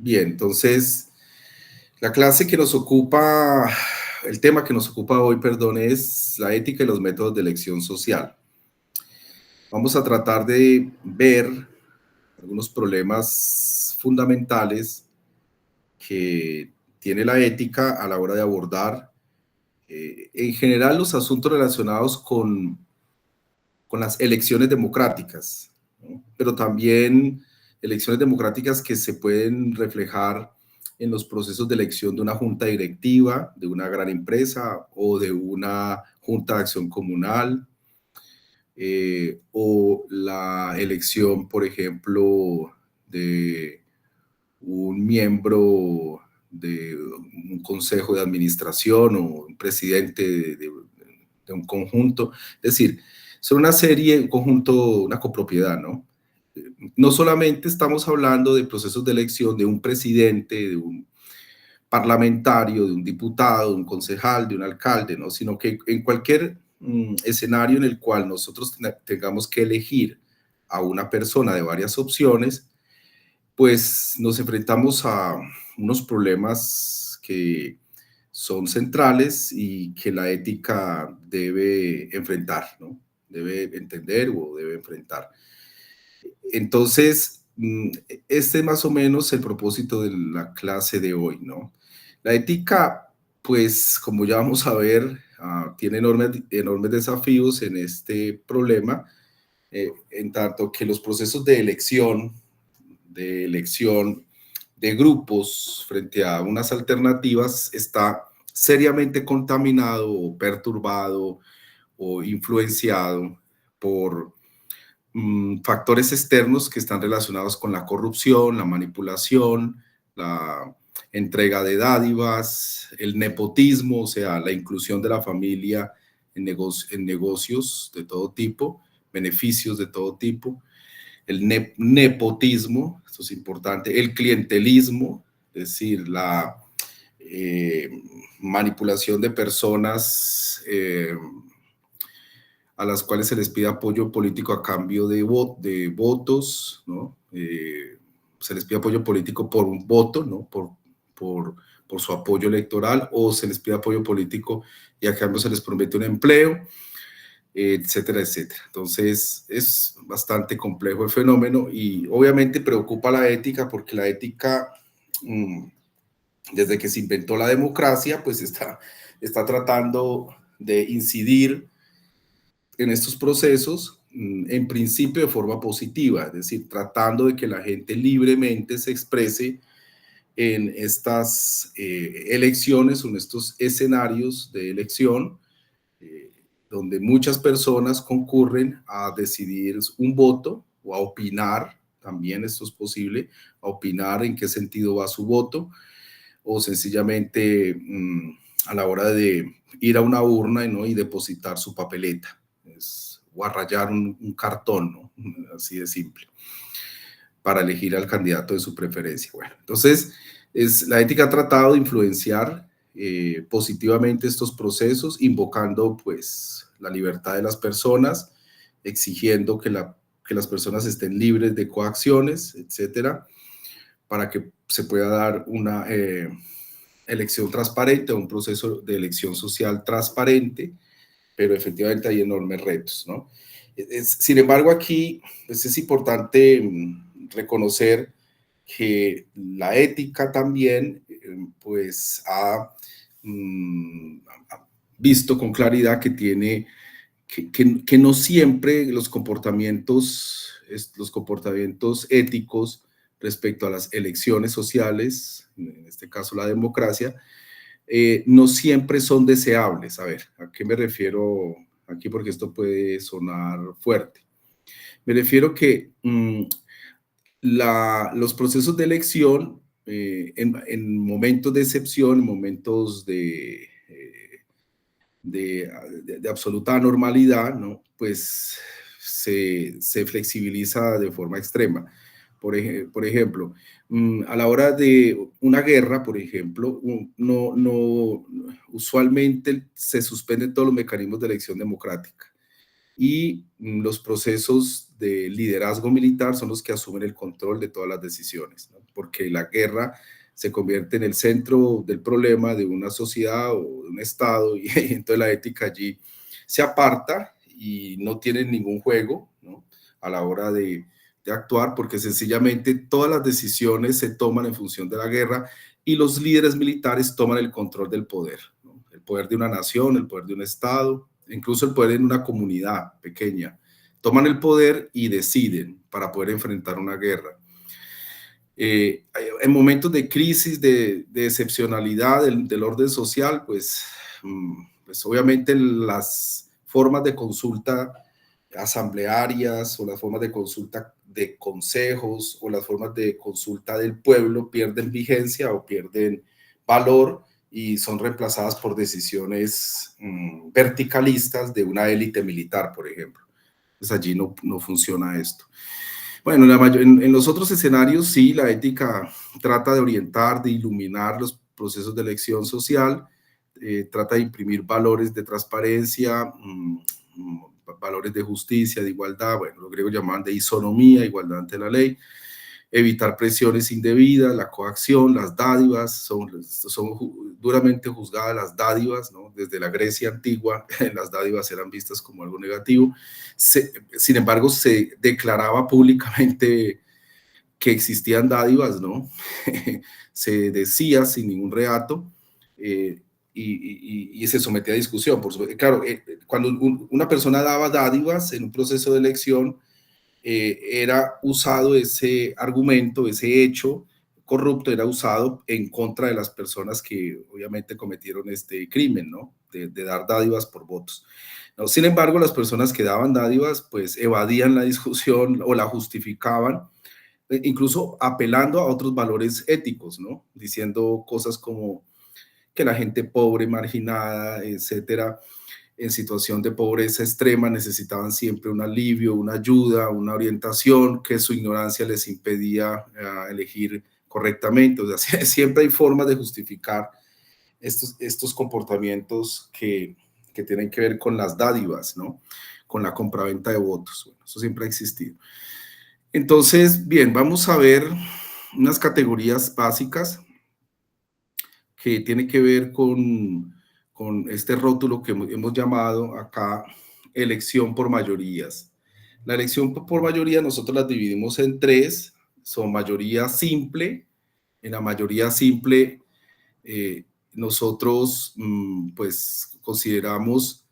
Bien, entonces, la clase que nos ocupa, el tema que nos ocupa hoy, perdón, es la ética y los métodos de elección social. Vamos a tratar de ver algunos problemas fundamentales que tiene la ética a la hora de abordar, en general, los asuntos relacionados con las elecciones democráticas, ¿no? Pero también elecciones democráticas que se pueden reflejar en los procesos de elección de una junta directiva, de una gran empresa o de una junta de acción comunal, o la elección, por ejemplo, de un miembro de un consejo de administración o un presidente de un conjunto. Es decir, son una serie, un conjunto, una copropiedad, ¿no? No solamente estamos hablando de procesos de elección de un presidente, de un parlamentario, de un diputado, de un concejal, de un alcalde, ¿no? Sino que en cualquier escenario en el cual nosotros tengamos que elegir a una persona de varias opciones, pues nos enfrentamos a unos problemas que son centrales y que la ética debe enfrentar, ¿no? Debe entender o debe enfrentar. Entonces, este es más o menos el propósito de la clase de hoy, ¿no? La ética, pues, como ya vamos a ver, tiene enormes desafíos en este problema, en tanto que los procesos de elección de grupos frente a unas alternativas está seriamente contaminado o perturbado o influenciado por factores externos que están relacionados con la corrupción, la manipulación, la entrega de dádivas, el nepotismo, o sea, la inclusión de la familia en negocios de todo tipo, beneficios de todo tipo, el nepotismo, esto es importante, el clientelismo, es decir, la eh, manipulación de personas a las cuales se les pide apoyo político a cambio de votos, ¿no? Se les pide apoyo político por un voto, ¿no? Por, por su apoyo electoral, o se les pide apoyo político y a cambio se les promete un empleo, etcétera, etcétera. Entonces, es bastante complejo el fenómeno y obviamente preocupa la ética porque la ética, desde que se inventó la democracia, pues está tratando de incidir en estos procesos, en principio de forma positiva, es decir, tratando de que la gente libremente se exprese en estas elecciones o en estos escenarios de elección, eh, donde muchas personas concurren a decidir un voto o a opinar, también esto es posible, a opinar en qué sentido va su voto, o sencillamente a la hora de ir a una urna, ¿no? Y depositar su papeleta, o a rayar un cartón, ¿no? Así de simple, para elegir al candidato de su preferencia. Bueno, entonces, la ética ha tratado de influenciar positivamente estos procesos, invocando pues la libertad de las personas, exigiendo que las personas estén libres de coacciones, etcétera, para que se pueda dar una elección transparente, un proceso de elección social transparente, pero efectivamente hay enormes retos, ¿no? Sin embargo, aquí pues es importante reconocer que la ética también pues ha visto con claridad que tiene que no siempre los comportamientos éticos respecto a las elecciones sociales, en este caso la democracia, no siempre son deseables. A ver, ¿a qué me refiero aquí? Porque esto puede sonar fuerte. Me refiero que los procesos de elección, en momentos de excepción, en momentos de absoluta normalidad, ¿no? Pues se flexibiliza de forma extrema. Por ejemplo, a la hora de una guerra, por ejemplo, usualmente se suspenden todos los mecanismos de elección democrática y los procesos de liderazgo militar son los que asumen el control de todas las decisiones, ¿no? Porque la guerra se convierte en el centro del problema de una sociedad o de un estado y entonces la ética allí se aparta y no tiene ningún juego, ¿no? A la hora de actuar, porque sencillamente todas las decisiones se toman en función de la guerra y los líderes militares toman el control del poder, ¿no? El poder de una nación, el poder de un estado, incluso el poder en una comunidad pequeña. Toman el poder y deciden para poder enfrentar una guerra. En momentos de crisis, de excepcionalidad del orden social, pues obviamente las formas de consulta asamblearias o las formas de consulta de consejos o las formas de consulta del pueblo pierden vigencia o pierden valor y son reemplazadas por decisiones verticalistas de una élite militar, por ejemplo. Pues allí no funciona esto. Bueno, en los otros escenarios sí, la ética trata de orientar, de iluminar los procesos de elección social, trata de imprimir valores de transparencia, valores de justicia, de igualdad, bueno, los griegos llamaban de isonomía, igualdad ante la ley, evitar presiones indebidas, la coacción, las dádivas, son duramente juzgadas las dádivas, ¿no? Desde la Grecia antigua, las dádivas eran vistas como algo negativo. Sin embargo, se declaraba públicamente que existían dádivas, ¿no? Se decía sin ningún reato, y se sometía a discusión. Claro, cuando una persona daba dádivas en un proceso de elección, era usado ese argumento, ese hecho corrupto, era usado en contra de las personas que obviamente cometieron este crimen, ¿no? De dar dádivas por votos. ¿No? Sin embargo, las personas que daban dádivas, pues evadían la discusión o la justificaban, incluso apelando a otros valores éticos, ¿no? Diciendo cosas como que la gente pobre, marginada, etcétera, en situación de pobreza extrema necesitaban siempre un alivio, una ayuda, una orientación, que su ignorancia les impedía elegir correctamente. O sea, siempre hay formas de justificar estos comportamientos que tienen que ver con las dádivas, ¿no? Con la compraventa de votos. Bueno, eso siempre ha existido. Entonces, bien, vamos a ver unas categorías básicas que tienen que ver con este rótulo que hemos llamado acá elección por mayorías. La elección por mayoría nosotros las dividimos en tres, son mayoría simple. En la mayoría simple nosotros pues consideramos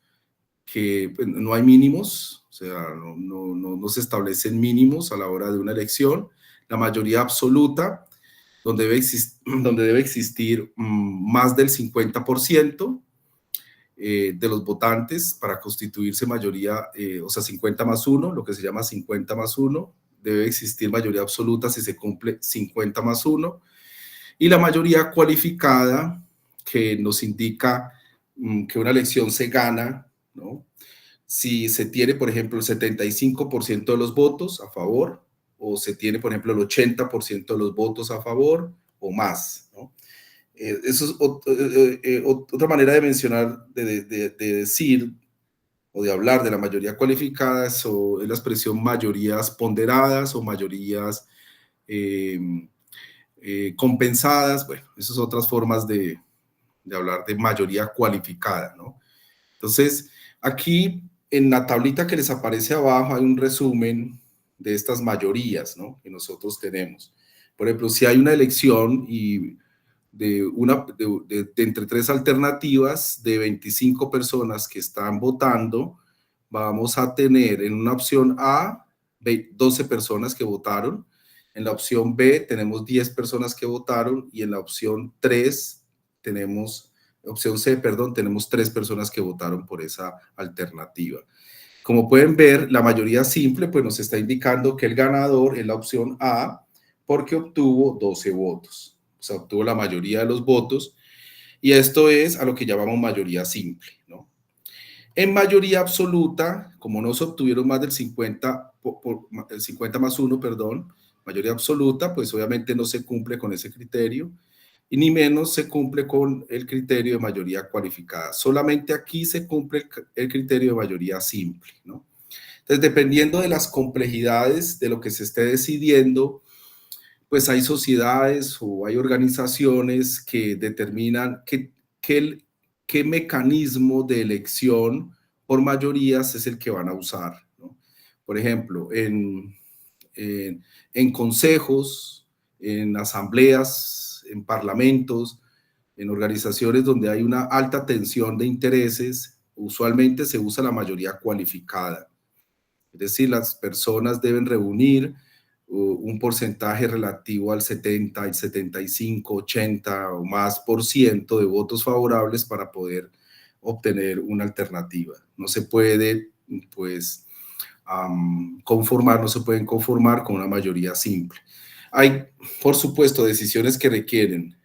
que pues, no hay mínimos, o sea, no se establecen mínimos a la hora de una elección. La mayoría absoluta, donde debe existir más del 50% de los votantes para constituirse mayoría, o sea, 50 más 1, lo que se llama 50 más 1, debe existir mayoría absoluta si se cumple 50 más 1, y la mayoría cualificada, que nos indica que una elección se gana, ¿no? Si se tiene, por ejemplo, el 75% de los votos a favor, o se tiene, por ejemplo, el 80% de los votos a favor, o más, ¿no? Eso es otra manera de mencionar, de decir o de hablar de la mayoría cualificada, eso es la expresión mayorías ponderadas o mayorías compensadas. Bueno, esas son otras formas de hablar de mayoría cualificada, ¿no? Entonces, aquí en la tablita que les aparece abajo hay un resumen de estas mayorías, ¿no? Que nosotros tenemos. Por ejemplo, si hay una elección y de entre tres alternativas de 25 personas que están votando, vamos a tener en una opción A 12 personas que votaron, en la opción B tenemos 10 personas que votaron y en la opción 3 tenemos, opción C, perdón, tenemos 3 personas que votaron por esa alternativa. Como pueden ver, la mayoría simple pues nos está indicando que el ganador es la opción A porque obtuvo 12 votos. O sea, obtuvo la mayoría de los votos y esto es a lo que llamamos mayoría simple, ¿no? En mayoría absoluta, como no se obtuvieron más del 50, el 50 más 1, perdón, mayoría absoluta, pues obviamente no se cumple con ese criterio y ni menos se cumple con el criterio de mayoría cualificada. Solamente aquí se cumple el criterio de mayoría simple, ¿no? Entonces, dependiendo de las complejidades de lo que se esté decidiendo, pues hay sociedades o hay organizaciones que determinan qué mecanismo de elección por mayorías es el que van a usar, ¿no? Por ejemplo, en consejos, en asambleas, en parlamentos, en organizaciones donde hay una alta tensión de intereses, usualmente se usa la mayoría cualificada. Es decir, las personas deben reunir un porcentaje relativo al 70, al 75, 80 o más por ciento de votos favorables para poder obtener una alternativa. No se puede, pues, no se pueden conformar con una mayoría simple. Hay, por supuesto, decisiones que requieren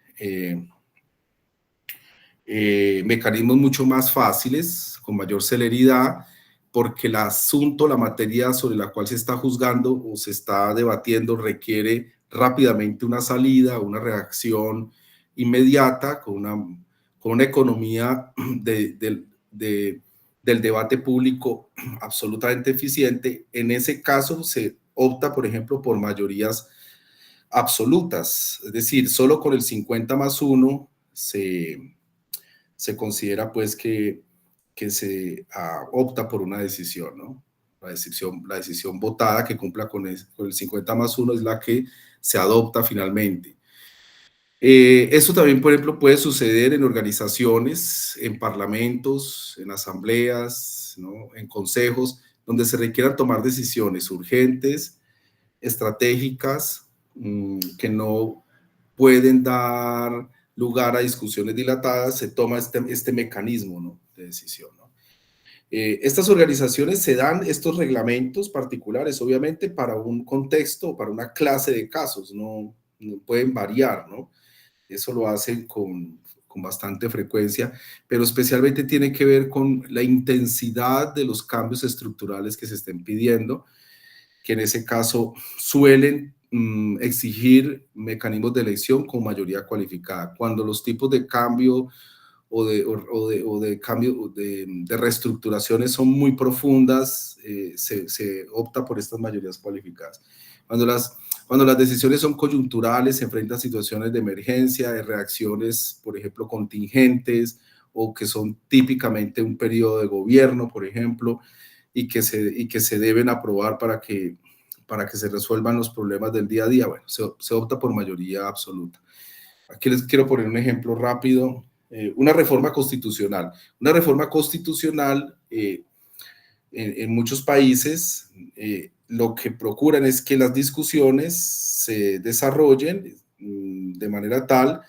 mecanismos mucho más fáciles, con mayor celeridad, porque el asunto, la materia sobre la cual se está juzgando o se está debatiendo requiere rápidamente una salida, una reacción inmediata, con una economía del debate público absolutamente eficiente. En ese caso se opta, por ejemplo, por mayorías absolutas, es decir, solo con el 50 más 1 se considera pues que se opta por una decisión, ¿no? La decisión votada que cumpla con el 50 más 1 es la que se adopta finalmente. Eso también, por ejemplo, puede suceder en organizaciones, en parlamentos, en asambleas, ¿no? En consejos, donde se requieran tomar decisiones urgentes, estratégicas, que no pueden dar lugar a discusiones dilatadas, se toma este mecanismo, ¿no?, de decisión, ¿no? Estas organizaciones se dan estos reglamentos particulares, obviamente, para un contexto, para una clase de casos, no pueden variar, ¿no? Eso lo hacen con bastante frecuencia, pero especialmente tiene que ver con la intensidad de los cambios estructurales que se estén pidiendo, que en ese caso suelen exigir mecanismos de elección con mayoría cualificada. Cuando los tipos de cambio o de cambio de reestructuraciones son muy profundas, se opta por estas mayorías cualificadas. Cuando las decisiones son coyunturales, se enfrentan a situaciones de emergencia, de reacciones, por ejemplo, contingentes, o que son típicamente un periodo de gobierno, por ejemplo, y que se deben aprobar para que se resuelvan los problemas del día a día. Bueno, se opta por mayoría absoluta. Aquí les quiero poner un ejemplo rápido. Una reforma constitucional. Una reforma constitucional en muchos países lo que procuran es que las discusiones se desarrollen de manera tal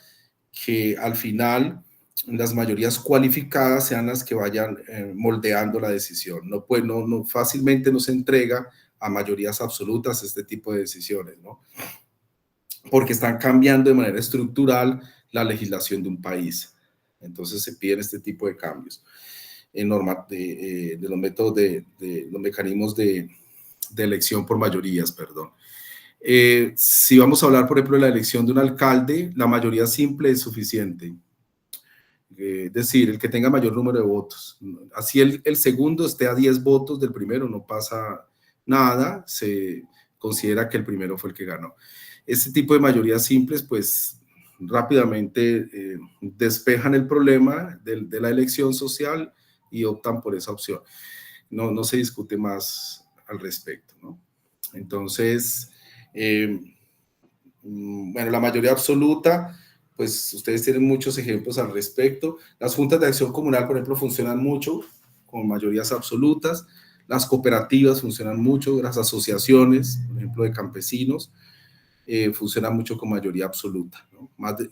que al final las mayorías cualificadas sean las que vayan moldeando la decisión. No fácilmente no se entrega a mayorías absolutas este tipo de decisiones, ¿no? Porque están cambiando de manera estructural la legislación de un país. Entonces se piden este tipo de cambios en de los métodos los mecanismos de elección por mayorías, perdón. Si vamos a hablar, por ejemplo, de la elección de un alcalde, la mayoría simple es suficiente. Es decir, el que tenga mayor número de votos. Así el segundo esté a 10 votos del primero, no pasa nada, se considera que el primero fue el que ganó. Este tipo de mayorías simples, pues rápidamente despejan el problema de la elección social y optan por esa opción. No se discute más al respecto, ¿no? Entonces, bueno, la mayoría absoluta, pues ustedes tienen muchos ejemplos al respecto. Las juntas de acción comunal, por ejemplo, funcionan mucho con mayorías absolutas. Las cooperativas funcionan mucho, las asociaciones, por ejemplo, de campesinos, funcionan mucho con mayoría absoluta, ¿no? Más del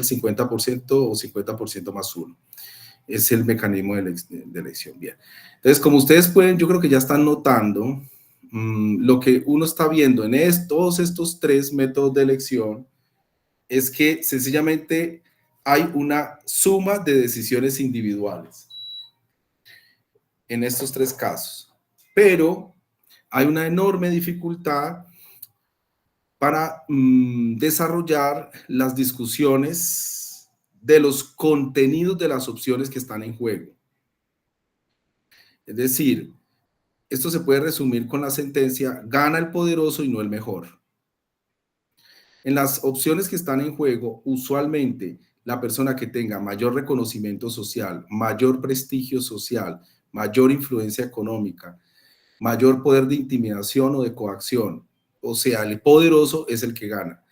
50% o 50% más uno. Es el mecanismo de elección. Bien. Entonces, como ustedes pueden, yo creo que ya están notando, lo que uno está viendo en todos estos tres métodos de elección es que sencillamente hay una suma de decisiones individuales en estos tres casos, pero hay una enorme dificultad para desarrollar las discusiones de los contenidos de las opciones que están en juego. Es decir, Esto se puede resumir con la sentencia: gana el poderoso y no el mejor. En las opciones que están en juego, usualmente la persona que tenga mayor reconocimiento social, mayor prestigio social, mayor influencia económica, mayor poder de intimidación o de coacción, o sea, el poderoso es el que gana.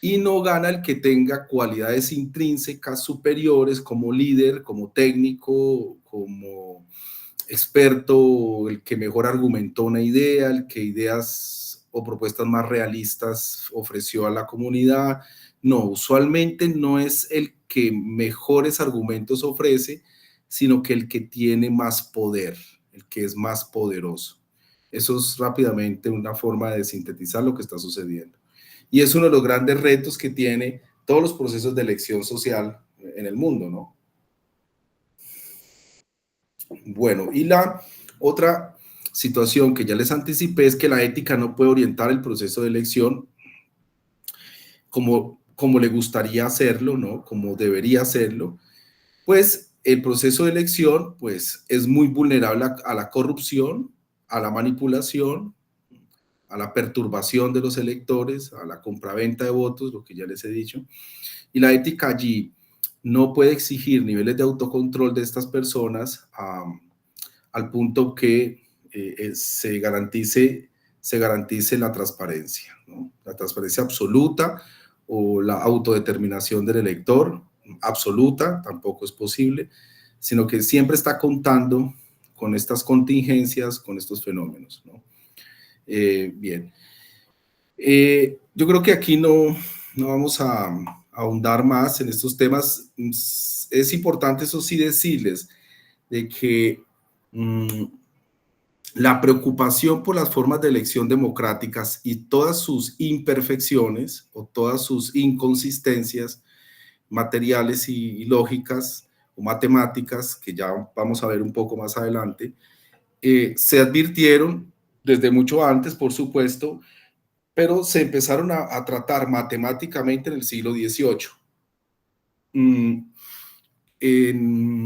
Y no gana el que tenga cualidades intrínsecas superiores como líder, como técnico, como experto, el que mejor argumentó una idea, el que ideas o propuestas más realistas ofreció a la comunidad. No, usualmente no es el que mejores argumentos ofrece, sino que el que tiene más poder, el que es más poderoso. Eso es rápidamente una forma de sintetizar lo que está sucediendo. Y es uno de los grandes retos que tiene todos los procesos de elección social en el mundo, ¿no? Bueno, y la otra situación que ya les anticipé es que la ética no puede orientar el proceso de elección como le gustaría hacerlo, ¿no? Como debería hacerlo, pues el proceso de elección pues, es muy vulnerable a la corrupción, a la manipulación, a la perturbación de los electores, a la compraventa de votos, lo que ya les he dicho, y la ética allí no puede exigir niveles de autocontrol de estas personas al punto que se garantice la transparencia, ¿no? La transparencia absoluta o la autodeterminación del elector, absoluta, tampoco es posible, sino que siempre está contando con estas contingencias, con estos fenómenos, ¿no? Bien. Yo creo que aquí no vamos a ahondar más en estos temas. Es importante, eso sí, decirles de que la preocupación por las formas de elección democráticas y todas sus imperfecciones o todas sus inconsistencias materiales y lógicas o matemáticas, que ya vamos a ver un poco más adelante, se advirtieron desde mucho antes, por supuesto, pero se empezaron a tratar matemáticamente en el siglo XVIII,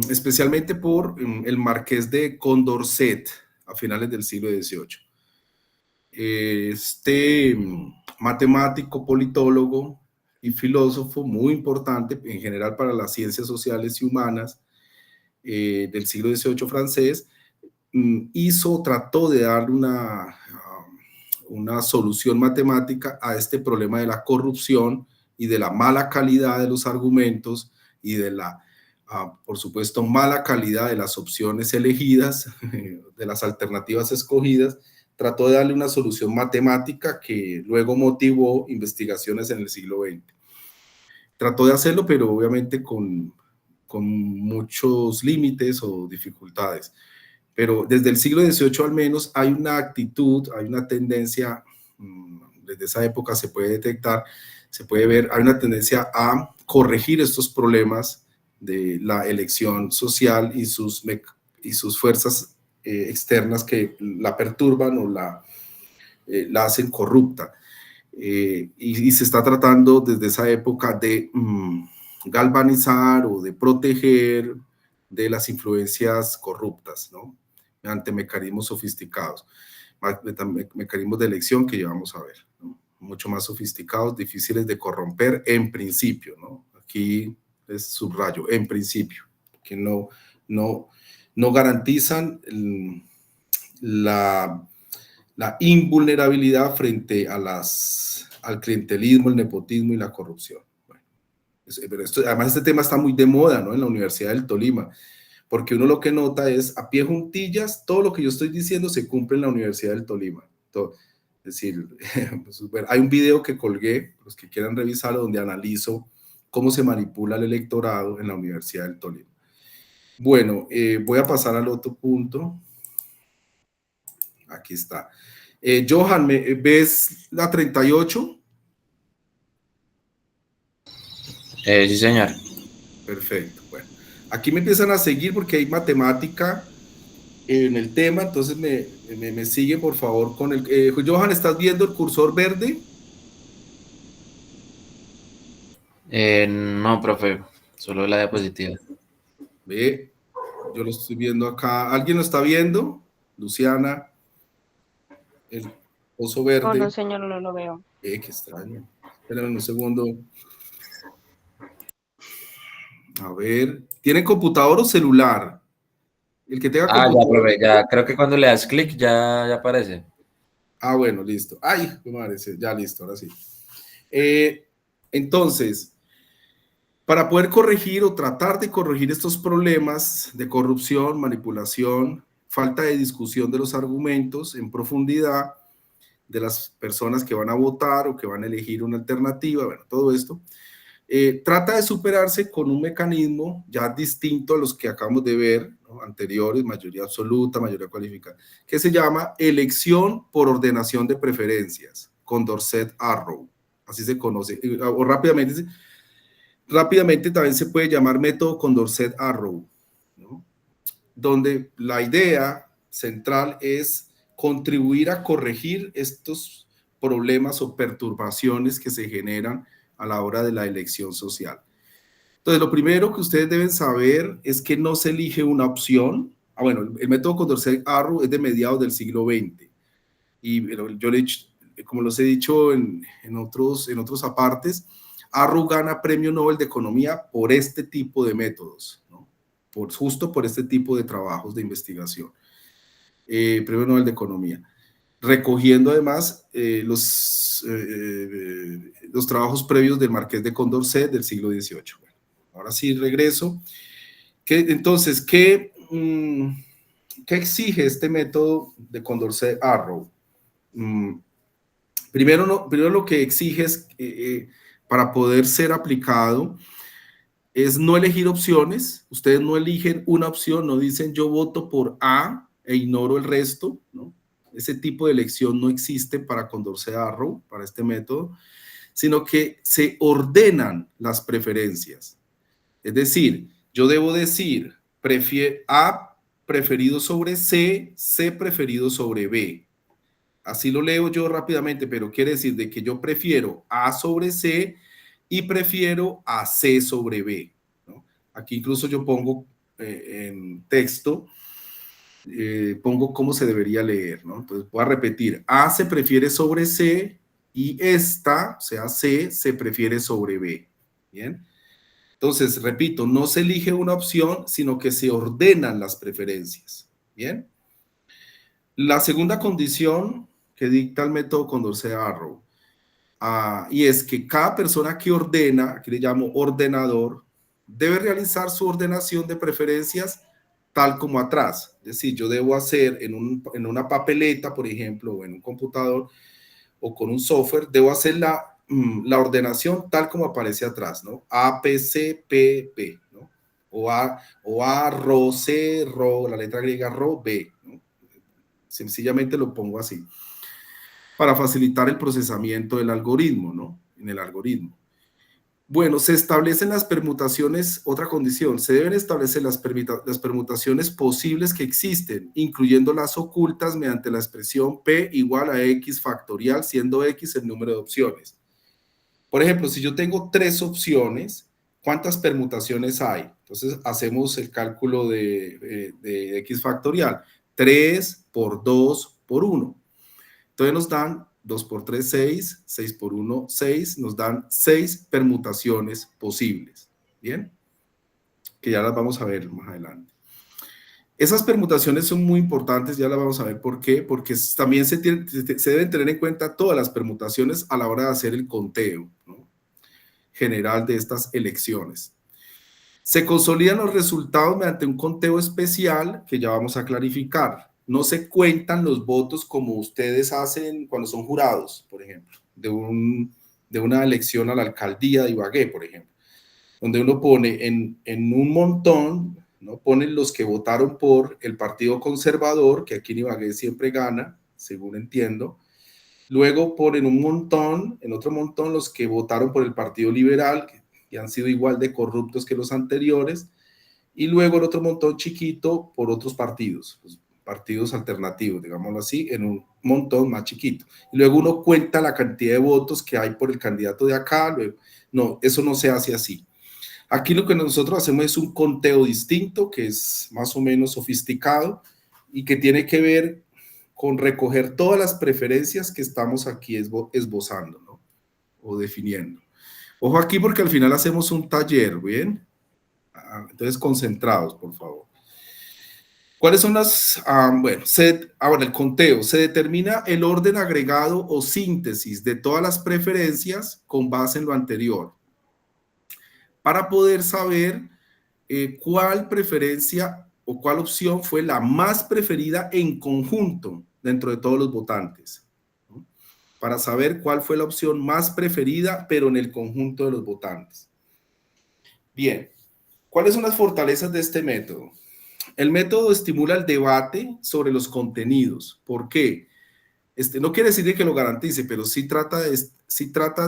especialmente por el marqués de Condorcet a finales del siglo XVIII. Este matemático, politólogo y filósofo muy importante en general para las ciencias sociales y humanas del siglo XVIII francés, trató de dar una solución matemática a este problema de la corrupción y de la mala calidad de los argumentos y de la, por supuesto, mala calidad de las opciones elegidas, de las alternativas escogidas. Trató de darle una solución matemática que luego motivó investigaciones en el siglo XX. Trató de hacerlo, pero obviamente con muchos límites o dificultades. Pero desde el siglo XVIII al menos hay una actitud, hay una tendencia, desde esa época se puede detectar, se puede ver, hay una tendencia a corregir estos problemas de la elección social y sus fuerzas externas que la perturban o la hacen corrupta. Y se está tratando desde esa época de galvanizar o de proteger de las influencias corruptas, ¿no? Ante mecanismos sofisticados, mecanismos de elección que ya vamos a ver, ¿no? Mucho más sofisticados, difíciles de corromper en principio, ¿no? Aquí es subrayo, en principio, que no garantizan la invulnerabilidad frente al clientelismo, el nepotismo y la corrupción. Bueno, pero además este tema está muy de moda, ¿no? En la Universidad del Tolima, porque uno lo que nota es a pie juntillas, todo lo que yo estoy diciendo se cumple en la Universidad del Tolima. Es decir, hay un video que colgué, los que quieran revisarlo, donde analizo cómo se manipula el electorado en la Universidad del Tolima. Bueno, voy a pasar al otro punto. Aquí está. Johan, ¿ves la 38? Sí, señor. Perfecto. Bueno, aquí me empiezan a seguir porque hay matemática en el tema, entonces me siguen por favor con el... Johan, ¿estás viendo el cursor verde? No, profe, solo la diapositiva. Ve, yo lo estoy viendo acá. ¿Alguien lo está viendo? Luciana. el oso Oh, verde. no, señor, no lo veo. Qué extraño. Espérenme un segundo. A ver, ¿tienen computador o celular? El que tenga Ah, ya, computador. profe, ya. Creo que cuando le das clic ya aparece. Ah, bueno, listo. Ay, madre, ya listo, ahora sí. Entonces, para poder corregir o tratar de corregir estos problemas de corrupción, manipulación, falta de discusión de los argumentos en profundidad de las personas que van a votar o que van a elegir una alternativa, bueno, todo esto, trata de superarse con un mecanismo ya distinto a los que acabamos de ver, ¿no? Anteriores, mayoría absoluta, mayoría cualificada, que se llama elección por ordenación de preferencias, Condorcet-Arrow, así se conoce, o rápidamente también se puede llamar método Condorcet-Arrow, ¿no? Donde la idea central es contribuir a corregir estos problemas o perturbaciones que se generan a la hora de la elección social. Entonces, lo primero que ustedes deben saber es que no se elige una opción. Bueno, el método Condorcet-Arrow es de mediados del siglo XX y yo como los he dicho en otros apartes, Arrow gana premio Nobel de Economía por este tipo de métodos, ¿no? Justo por este tipo de trabajos de investigación. Premio Nobel de Economía. Recogiendo además los trabajos previos del Marqués de Condorcet del siglo XVIII. Bueno, ahora sí regreso. Entonces, ¿qué exige este método de Condorcet-Arrow? Primero lo que exige es, para poder ser aplicado, es no elegir opciones. Ustedes no eligen una opción, no dicen yo voto por A e ignoro el resto, ¿no? Ese tipo de elección no existe para Condorcet-Arrow, para este método, sino que se ordenan las preferencias. Es decir, yo debo decir A preferido sobre C, C preferido sobre B. Así lo leo yo rápidamente, pero quiere decir de que yo prefiero A sobre C y prefiero a C sobre B, ¿no? Aquí incluso yo pongo en texto, pongo cómo se debería leer, ¿no? Entonces voy a repetir, A se prefiere sobre C y esta, o sea, C, se prefiere sobre B, ¿bien? Entonces, repito, no se elige una opción, sino que se ordenan las preferencias, ¿bien? La segunda condición que dicta el método Condorcet-Arrow, y es que cada persona que ordena, aquí le llamo ordenador, debe realizar su ordenación de preferencias tal como atrás. Es decir, yo debo hacer en una papeleta, por ejemplo, o en un computador, o con un software, debo hacer la ordenación tal como aparece atrás, ¿no? A, P, C, P, P, ¿no? O A, Ro, C, Ro, la letra griega, Ro, B, ¿no? Sencillamente lo pongo así, para facilitar el procesamiento del algoritmo, ¿no? En el algoritmo. Bueno, se establecen las permutaciones, otra condición, se deben establecer las permutaciones posibles que existen, incluyendo las ocultas mediante la expresión P igual a X factorial, siendo X el número de opciones. Por ejemplo, si yo tengo 3 opciones, ¿cuántas permutaciones hay? Entonces, hacemos el cálculo de X factorial. 3 por 2 por 1. Entonces nos dan 2 por 3, 6, 6 por 1, 6, nos dan 6 permutaciones posibles, ¿bien? Que ya las vamos a ver más adelante. Esas permutaciones son muy importantes, ya las vamos a ver por qué, porque también se deben tener en cuenta todas las permutaciones a la hora de hacer el conteo, ¿no? General de estas elecciones. Se consolidan los resultados mediante un conteo especial que ya vamos a clarificar. No se cuentan los votos como ustedes hacen cuando son jurados, por ejemplo, de una elección a la alcaldía de Ibagué, por ejemplo, donde uno pone en un montón, ¿no? Ponen los que votaron por el Partido Conservador, que aquí en Ibagué siempre gana, según entiendo. Luego ponen en otro montón, los que votaron por el Partido Liberal, que han sido igual de corruptos que los anteriores, y luego en otro montón chiquito por otros partidos, pues, partidos alternativos, digámoslo así, en un montón más chiquito. Y luego uno cuenta la cantidad de votos que hay por el candidato de acá, luego, no, eso no se hace así. Aquí lo que nosotros hacemos es un conteo distinto, que es más o menos sofisticado y que tiene que ver con recoger todas las preferencias que estamos aquí esbozando, ¿no? O definiendo. Ojo aquí porque al final hacemos un taller, ¿bien? Entonces, concentrados, por favor. ¿Cuáles son las? Bueno, ahora el conteo. Se determina el orden agregado o síntesis de todas las preferencias con base en lo anterior, para poder saber cuál preferencia o cuál opción fue la más preferida en conjunto dentro de todos los votantes, ¿no? Para saber cuál fue la opción más preferida, pero en el conjunto de los votantes. Bien, ¿cuáles son las fortalezas de este método? El método estimula el debate sobre los contenidos. ¿Por qué? No quiere decir que lo garantice, pero sí trata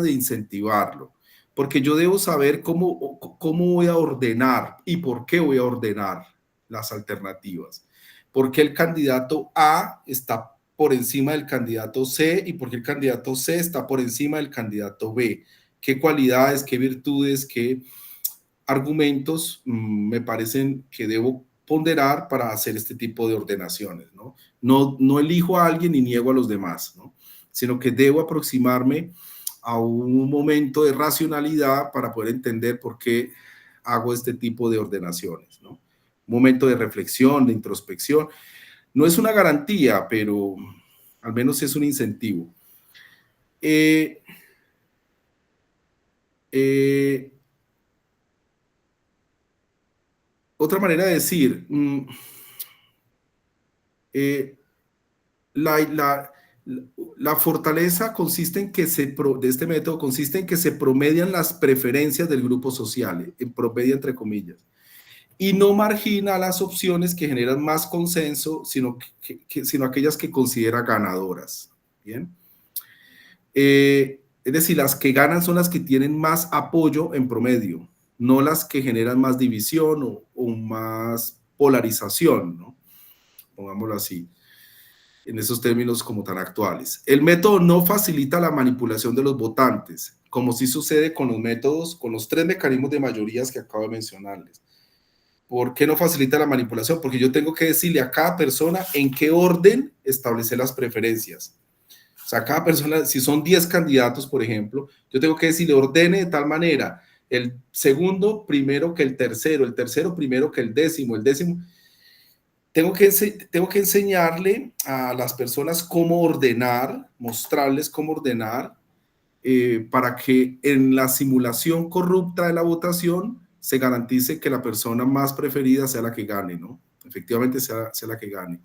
de incentivarlo. Porque yo debo saber cómo voy a ordenar y por qué voy a ordenar las alternativas. ¿Por qué el candidato A está por encima del candidato C y por qué el candidato C está por encima del candidato B? ¿Qué cualidades, qué virtudes, qué argumentos me parecen que debo ponderar para hacer este tipo de ordenaciones, ¿no? No elijo a alguien y niego a los demás, ¿no? Sino que debo aproximarme a un momento de racionalidad para poder entender por qué hago este tipo de ordenaciones, ¿no? Un momento de reflexión, de introspección. No es una garantía, pero al menos es un incentivo. Otra manera de decir, la fortaleza consiste en que de este método consiste en que se promedian las preferencias del grupo social, en promedio entre comillas, y no margina las opciones que generan más consenso, sino aquellas que considera ganadoras. Bien. Es decir, las que ganan son las que tienen más apoyo en promedio, no las que generan más división o más polarización, ¿no? Pongámoslo así, en esos términos como tan actuales. El método no facilita la manipulación de los votantes, como sí sucede con los métodos, con los tres mecanismos de mayorías que acabo de mencionarles. ¿Por qué no facilita la manipulación? Porque yo tengo que decirle a cada persona en qué orden establecer las preferencias. O sea, cada persona, si son 10 candidatos, por ejemplo, yo tengo que decirle ordene de tal manera, el segundo primero que el tercero primero que el décimo. Tengo que enseñarle a las personas cómo ordenar, mostrarles cómo ordenar, para que en la simulación corrupta de la votación se garantice que la persona más preferida sea la que gane, ¿no? Efectivamente sea la que gane.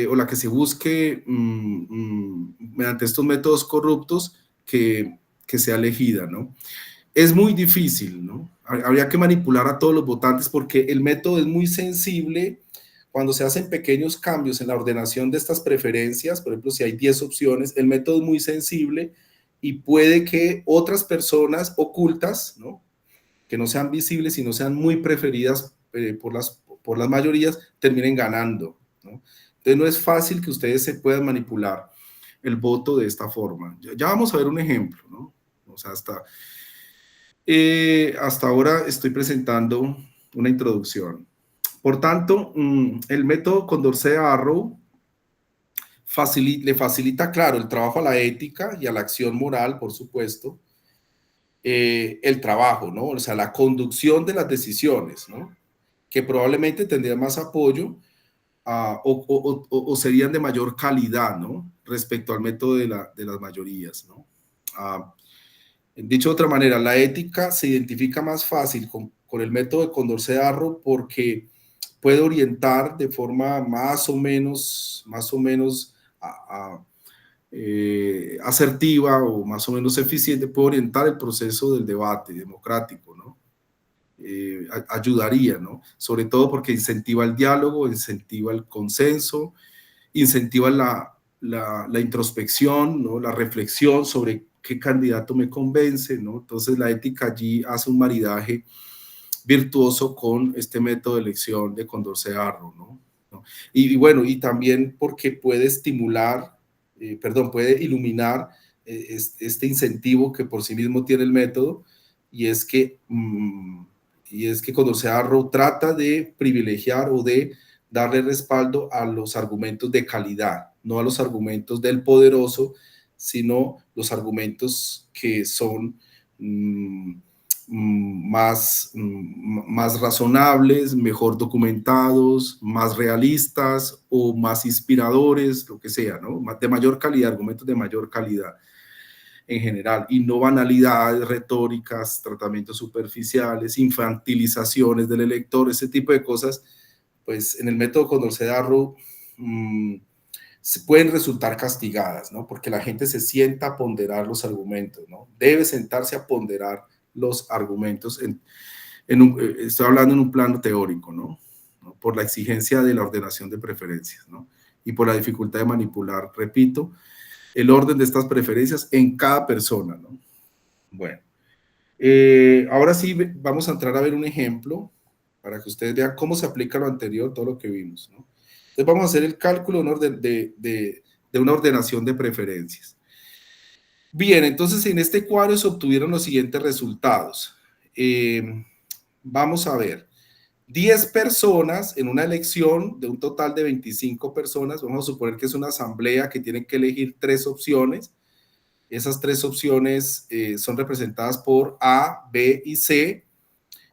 O la que se busque mediante estos métodos corruptos que sea elegida, ¿no? Es muy difícil, ¿no? Habría que manipular a todos los votantes porque el método es muy sensible cuando se hacen pequeños cambios en la ordenación de estas preferencias. Por ejemplo, si hay 10 opciones, el método es muy sensible y puede que otras personas ocultas, ¿no? Que no sean visibles y no sean muy preferidas por las mayorías, terminen ganando, ¿no? Entonces no es fácil que ustedes se puedan manipular el voto de esta forma. Ya vamos a ver un ejemplo, ¿no? O sea, hasta ahora estoy presentando una introducción. Por tanto, el método Condorcet-Arrow le facilita, claro, el trabajo a la ética y a la acción moral, por supuesto, el trabajo, ¿no? O sea, la conducción de las decisiones, ¿no? Que probablemente tendrían más apoyo o serían de mayor calidad, ¿no? Respecto al método de las mayorías, ¿no? Dicho de otra manera, la ética se identifica más fácil con el método de Condorcet-Arrow porque puede orientar de forma más o menos asertiva o más o menos eficiente, puede orientar el proceso del debate democrático, ¿no? Ayudaría, ¿no? Sobre todo porque incentiva el diálogo, incentiva el consenso, incentiva la introspección, ¿no? La reflexión sobre qué candidato me convence, ¿no? Entonces la ética allí hace un maridaje virtuoso con este método de elección de Condorcet-Arrow, ¿no? Y bueno, y también porque puede estimular, puede iluminar este incentivo que por sí mismo tiene el método, y es que Condorcet-Arrow trata de privilegiar o de darle respaldo a los argumentos de calidad, no a los argumentos del poderoso, sino los argumentos que son más razonables, mejor documentados, más realistas o más inspiradores, lo que sea, ¿no? De mayor calidad, argumentos de mayor calidad en general, y no banalidades retóricas, tratamientos superficiales, infantilizaciones del elector, ese tipo de cosas, pues en el método Condorcet-Darrow se pueden resultar castigadas, ¿no? Porque la gente se sienta a ponderar los argumentos, ¿no? Debe sentarse a ponderar los argumentos. Estoy hablando en un plano teórico, ¿no? Por la exigencia de la ordenación de preferencias, ¿no? Y por la dificultad de manipular, repito, el orden de estas preferencias en cada persona, ¿no? Bueno, ahora sí vamos a entrar a ver un ejemplo para que ustedes vean cómo se aplica lo anterior, todo lo que vimos, ¿no? Entonces vamos a hacer el cálculo de una ordenación de preferencias. Bien, entonces en este cuadro se obtuvieron los siguientes resultados. Vamos a ver. 10 personas en una elección de un total de 25 personas, vamos a suponer que es una asamblea que tiene que elegir 3 opciones. Esas 3 opciones son representadas por A, B y C.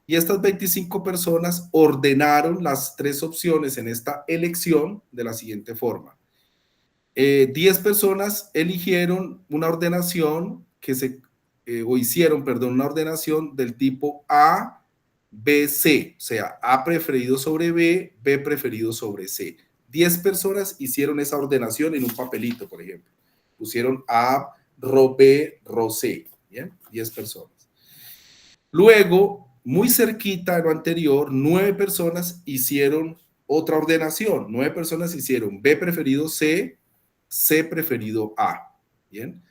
Y estas 25 personas ordenaron las 3 opciones en esta elección de la siguiente forma. 10 personas eligieron una ordenación o hicieron, perdón, una ordenación del tipo A, B, C, o sea, A preferido sobre B, B preferido sobre C. 10 personas hicieron esa ordenación en un papelito, por ejemplo. Pusieron A, Ro B, Ro C, ¿bien? 10 personas. Luego, muy cerquita de lo anterior, 9 personas hicieron otra ordenación. 9 personas hicieron B preferido C, C preferido A. Bien,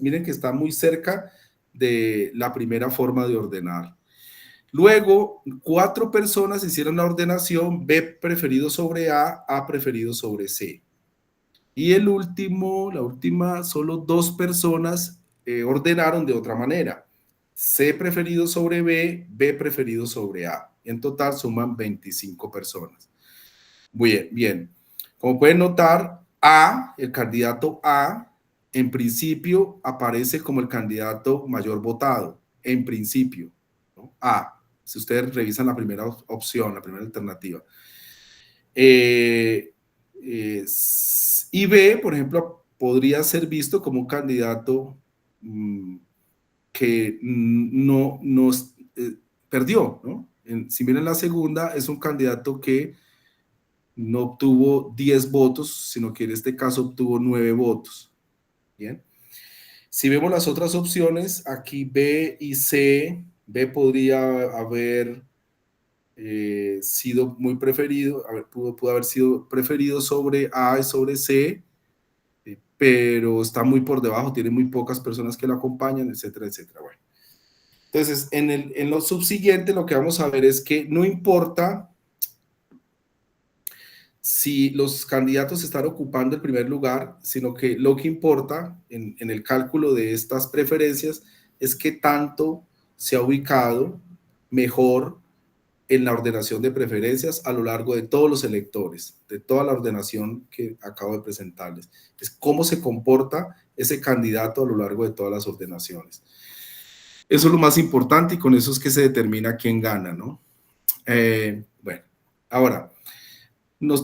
miren que están muy cerca de la primera forma de ordenar. Luego, 4 personas hicieron la ordenación B preferido sobre A preferido sobre C. Y la última, solo 2 personas ordenaron de otra manera. C preferido sobre B, B preferido sobre A. En total suman 25 personas. Bien, bien. Como pueden notar, el candidato A, en principio aparece como el candidato mayor votado, en principio, ¿no? A, si ustedes revisan la primera opción, la primera alternativa. Y B, por ejemplo, podría ser visto como un candidato que no perdió, ¿no? Si miren la segunda, es un candidato que no obtuvo 10 votos, sino que en este caso obtuvo 9 votos. Bien. Si vemos las otras opciones, aquí B y C, B podría haber sido muy preferido, pudo haber sido preferido sobre A y sobre C, pero está muy por debajo, tiene muy pocas personas que lo acompañan, etcétera, etcétera. Bueno. Entonces, en lo subsiguiente, lo que vamos a ver es que no importa si los candidatos están ocupando el primer lugar, sino que lo que importa en el cálculo de estas preferencias es qué tanto se ha ubicado mejor en la ordenación de preferencias a lo largo de todos los electores, de toda la ordenación que acabo de presentarles. Es cómo se comporta ese candidato a lo largo de todas las ordenaciones. Eso es lo más importante y con eso es que se determina quién gana, ¿no? Bueno, ahora,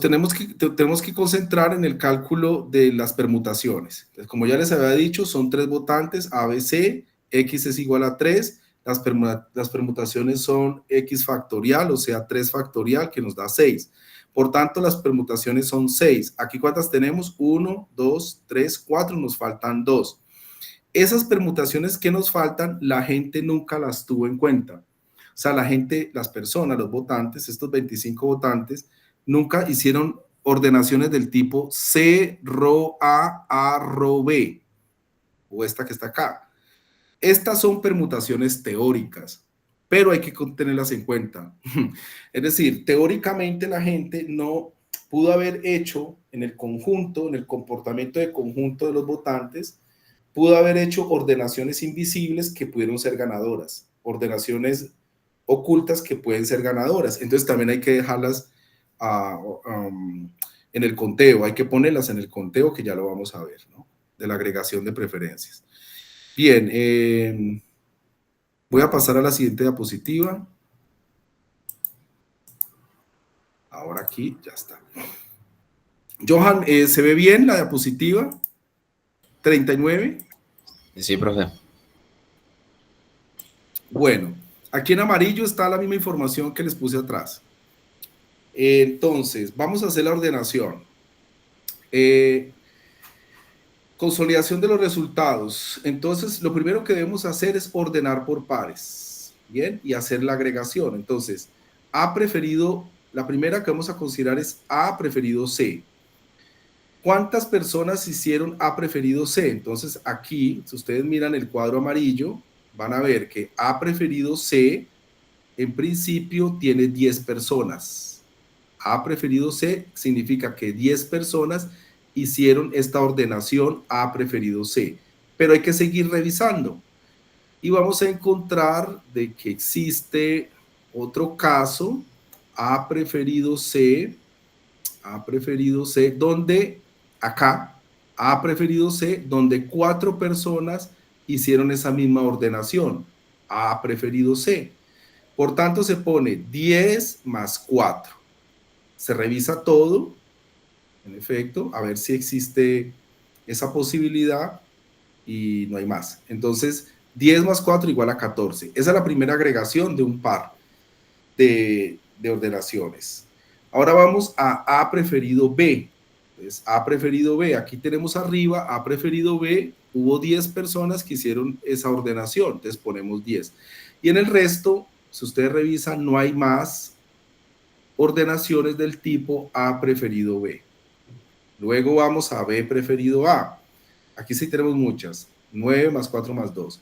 tenemos que concentrar en el cálculo de las permutaciones. Entonces, como ya les había dicho, son 3 votantes, A, B, C, X es igual a 3, las permutaciones son X factorial, o sea, 3 factorial, que nos da 6. Por tanto, las permutaciones son 6. ¿Aquí cuántas tenemos? 1, 2, 3, 4, nos faltan 2. Esas permutaciones que nos faltan, la gente nunca las tuvo en cuenta. O sea, la gente, las personas, los votantes, estos 25 votantes, nunca hicieron ordenaciones del tipo C, Ro A, Ro B, o esta que está acá. Estas son permutaciones teóricas, pero hay que tenerlas en cuenta. Es decir, teóricamente la gente no pudo haber hecho en el conjunto, en el comportamiento de conjunto de los votantes, pudo haber hecho ordenaciones invisibles que pudieron ser ganadoras, ordenaciones ocultas que pueden ser ganadoras. Entonces también hay que dejarlas en el conteo, hay que ponerlas en el conteo que ya lo vamos a ver, ¿no? De la agregación de preferencias. Bien, voy a pasar a la siguiente diapositiva. Ahora aquí ya está. Johan, ¿se ve bien la diapositiva? 39. Sí, profe. Bueno, aquí en amarillo está la misma información que les puse atrás. Entonces, vamos a hacer la ordenación. Consolidación de los resultados. Entonces, lo primero que debemos hacer es ordenar por pares, ¿bien? Y hacer la agregación. Entonces, A preferido, la primera que vamos a considerar es A preferido C. ¿Cuántas personas hicieron A preferido C? Entonces, aquí, si ustedes miran el cuadro amarillo, van a ver que A preferido C, en principio, tiene 10 personas. A preferido C significa que 10 personas hicieron esta ordenación A preferido C. Pero hay que seguir revisando. Y vamos a encontrar de que existe otro caso, A preferido C, donde acá, A preferido C, donde 4 personas hicieron esa misma ordenación, A preferido C. Por tanto, se pone 10 más 4. Se revisa todo, en efecto, a ver si existe esa posibilidad y no hay más. Entonces, 10 más 4 igual a 14. Esa es la primera agregación de un par de ordenaciones. Ahora vamos a A preferido B. Entonces, A preferido B, aquí tenemos arriba A preferido B, hubo 10 personas que hicieron esa ordenación, entonces ponemos 10. Y en el resto, si ustedes revisan, no hay más ordenaciones del tipo A preferido B. Luego vamos a B preferido A. Aquí sí tenemos muchas. 9 más 4 más 2.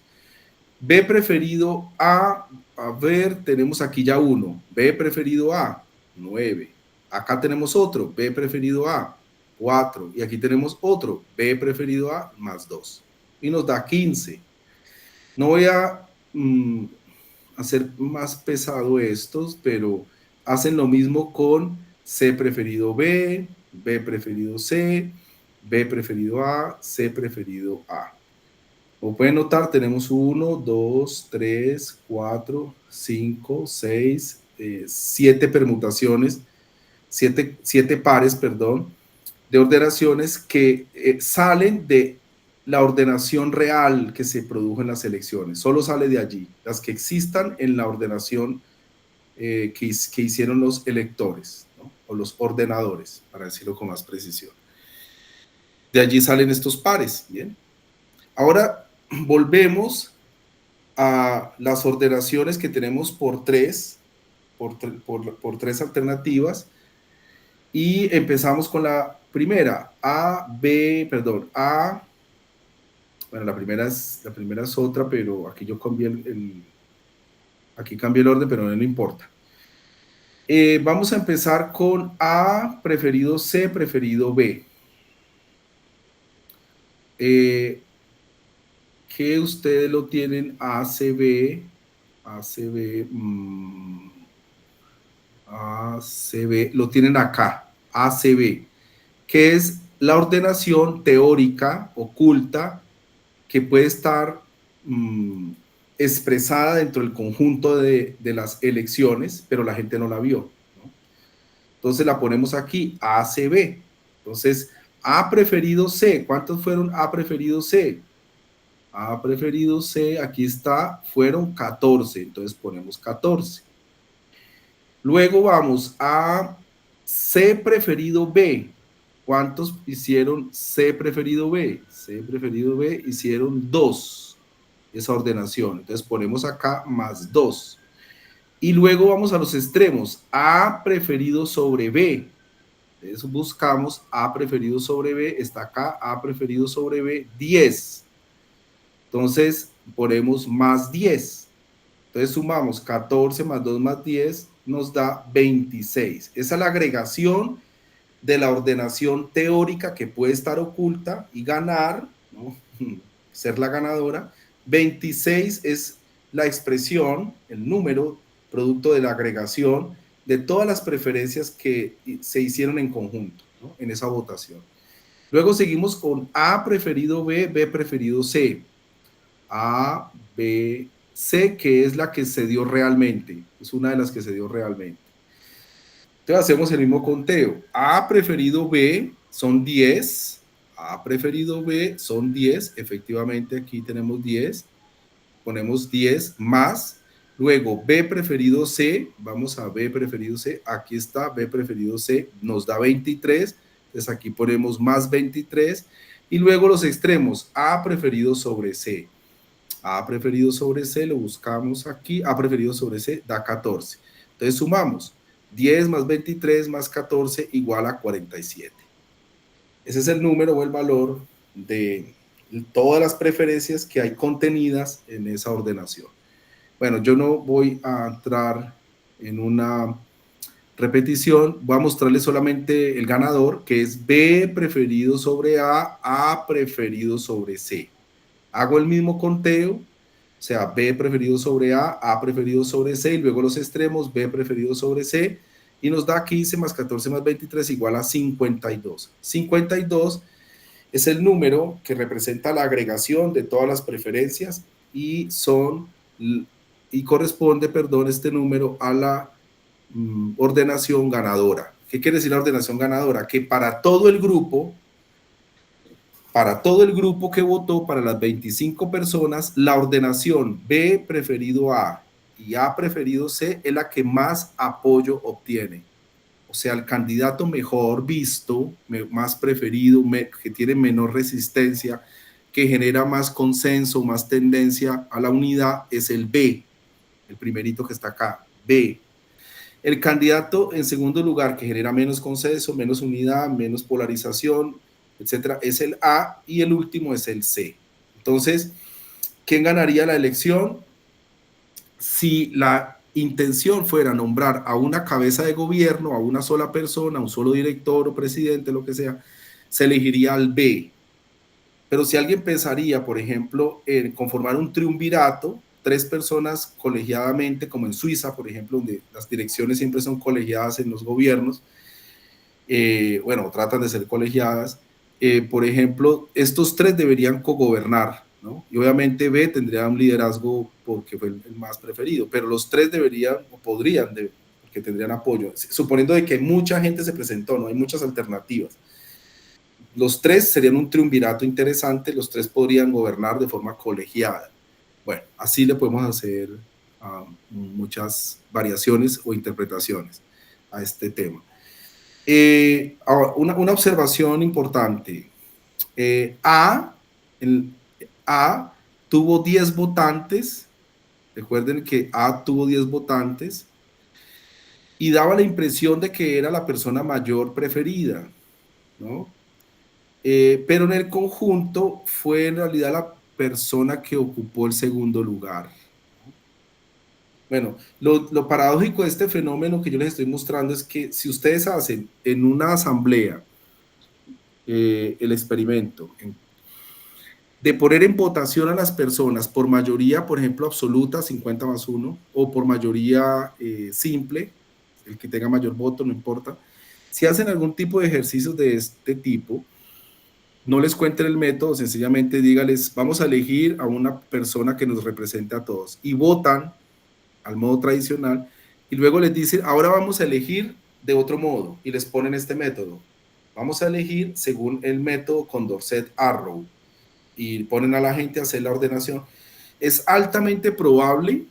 B preferido A, a ver, tenemos aquí ya uno. B preferido A, 9. Acá tenemos otro, B preferido A, 4. Y aquí tenemos otro, B preferido A, más 2. Y nos da 15. No voy a hacer más pesado estos, pero hacen lo mismo con C preferido B, B preferido C, B preferido A, C preferido A. Como pueden notar, tenemos 1, 2, 3, 4, 5, 6, 7 permutaciones, 7 pares, perdón, de ordenaciones que salen de la ordenación real que se produjo en las elecciones. Solo sale de allí, las que existan en la ordenación que hicieron los electores, ¿no? O los ordenadores, para decirlo con más precisión. De allí salen estos pares, ¿bien? Ahora volvemos a las ordenaciones que tenemos por tres alternativas y empezamos con la primera, bueno, la primera es otra, pero aquí yo cambié aquí cambié el orden, pero no importa. Vamos a empezar con A preferido C preferido B. Que ustedes lo tienen ACB, lo tienen acá, ACB, que es la ordenación teórica oculta que puede estar expresada dentro del conjunto de las elecciones, pero la gente no la vio, ¿no? Entonces la ponemos aquí, ACB. Entonces, A preferido C, ¿cuántos fueron A preferido C? A preferido C, aquí está, fueron 14, entonces ponemos 14. Luego vamos a C preferido B. ¿Cuántos hicieron C preferido B? C preferido B hicieron 2, esa ordenación. Entonces ponemos acá más 2. Y luego vamos a los extremos, A preferido sobre B. Entonces buscamos A preferido sobre B, está acá, A preferido sobre B, 10. Entonces ponemos más 10. Entonces sumamos 14 más 2 más 10, nos da 26. Esa es la agregación de la ordenación teórica que puede estar oculta y ganar, ¿no? Ser la ganadora. 26 es la expresión, el número producto de la agregación de todas las preferencias que se hicieron en conjunto, ¿no? En esa votación. Luego seguimos con A preferido B, B preferido C. A, B, C, que es la que se dio realmente. Es una de las que se dio realmente. Entonces hacemos el mismo conteo. A preferido B son 10. A preferido B son 10. Efectivamente aquí tenemos 10. Ponemos 10 más. Luego B preferido C. Vamos a B preferido C. Aquí está B preferido C. Nos da 23. Entonces aquí ponemos más 23. Y luego los extremos. A preferido sobre C. A preferido sobre C lo buscamos aquí. A preferido sobre C da 14. Entonces sumamos. 10 más 23 más 14 igual a 47. Ese es el número o el valor de todas las preferencias que hay contenidas en esa ordenación. Bueno, yo no voy a entrar en una repetición, voy a mostrarles solamente el ganador, que es B preferido sobre A preferido sobre C. Hago el mismo conteo, o sea, B preferido sobre A preferido sobre C, y luego los extremos, B preferido sobre C, y nos da 15 más 14 más 23 igual a 52. 52 es el número que representa la agregación de todas las preferencias y corresponde, este número a la ordenación ganadora. ¿Qué quiere decir la ordenación ganadora? Que para todo el grupo que votó, para las 25 personas, la ordenación B preferido A y A preferido C es la que más apoyo obtiene. O sea, el candidato mejor visto, más preferido, que tiene menor resistencia, que genera más consenso, más tendencia a la unidad, es el B, el primerito que está acá, B. El candidato en segundo lugar, que genera menos consenso, menos unidad, menos polarización, etcétera, es el A, y el último es el C. Entonces, ¿quién ganaría la elección? Si la intención fuera nombrar a una cabeza de gobierno, a una sola persona, a un solo director o presidente, lo que sea, se elegiría al B. Pero si alguien pensaría, por ejemplo, en conformar un triunvirato, 3 personas colegiadamente, como en Suiza, por ejemplo, donde las direcciones siempre son colegiadas en los gobiernos, bueno, tratan de ser colegiadas, por ejemplo, estos 3 deberían cogobernar, ¿no? Y obviamente B tendría un liderazgo porque fue el más preferido, pero los 3 deberían o podrían, porque tendrían apoyo, suponiendo de que mucha gente se presentó, no hay muchas alternativas. Los 3 serían un triunvirato interesante, los 3 podrían gobernar de forma colegiada. Bueno, así le podemos hacer muchas variaciones o interpretaciones a este tema. Una observación importante. A tuvo 10 votantes. Recuerden que A tuvo 10 votantes y daba la impresión de que era la persona mayor preferida, ¿no? Pero en el conjunto fue en realidad la persona que ocupó el segundo lugar. Bueno, lo paradójico de este fenómeno que yo les estoy mostrando es que si ustedes hacen en una asamblea el experimento de poner en votación a las personas por mayoría, por ejemplo, absoluta, 50 más 1, o por mayoría simple, el que tenga mayor voto, no importa. Si hacen algún tipo de ejercicios de este tipo, no les cuenten el método, sencillamente dígales, vamos a elegir a una persona que nos represente a todos, y votan al modo tradicional, y luego les dicen, ahora vamos a elegir de otro modo, y les ponen este método. Vamos a elegir según el método Condorcet-Arrow, y ponen a la gente a hacer la ordenación. Es altamente probable,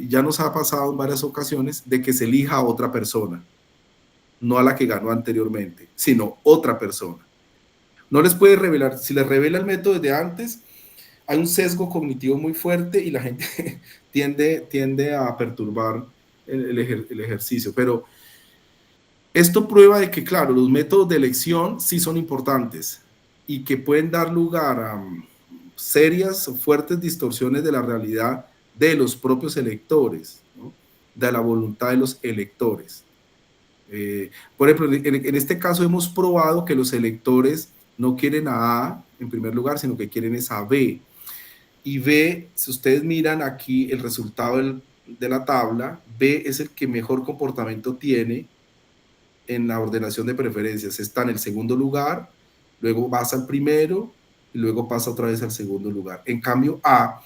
ya nos ha pasado en varias ocasiones, de que se elija a otra persona, no a la que ganó anteriormente, sino otra persona. No les puede revelar, si les revela el método desde antes, hay un sesgo cognitivo muy fuerte y la gente tiende a perturbar el ejercicio. Pero esto prueba de que, claro, los métodos de elección sí son importantes y que pueden dar lugar a serias o fuertes distorsiones de la realidad de los propios electores, ¿no? De la voluntad de los electores. Por ejemplo, en este caso hemos probado que los electores no quieren a A en primer lugar, sino que quieren es a B. Y B, si ustedes miran aquí el resultado de la tabla, B es el que mejor comportamiento tiene en la ordenación de preferencias. Está en el segundo lugar, luego pasa al primero y luego pasa otra vez al segundo lugar. En cambio, A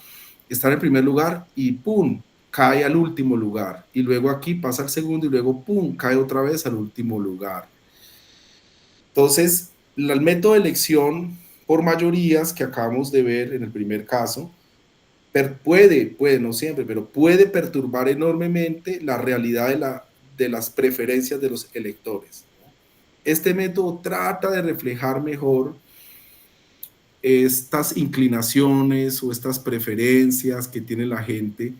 está en el primer lugar y ¡pum! Cae al último lugar. Y luego aquí pasa al segundo y luego ¡pum! Cae otra vez al último lugar. Entonces, el método de elección por mayorías que acabamos de ver en el primer caso, puede, no siempre, pero puede perturbar enormemente la realidad de las preferencias de los electores. Este método trata de reflejar mejor estas inclinaciones o estas preferencias que tiene la gente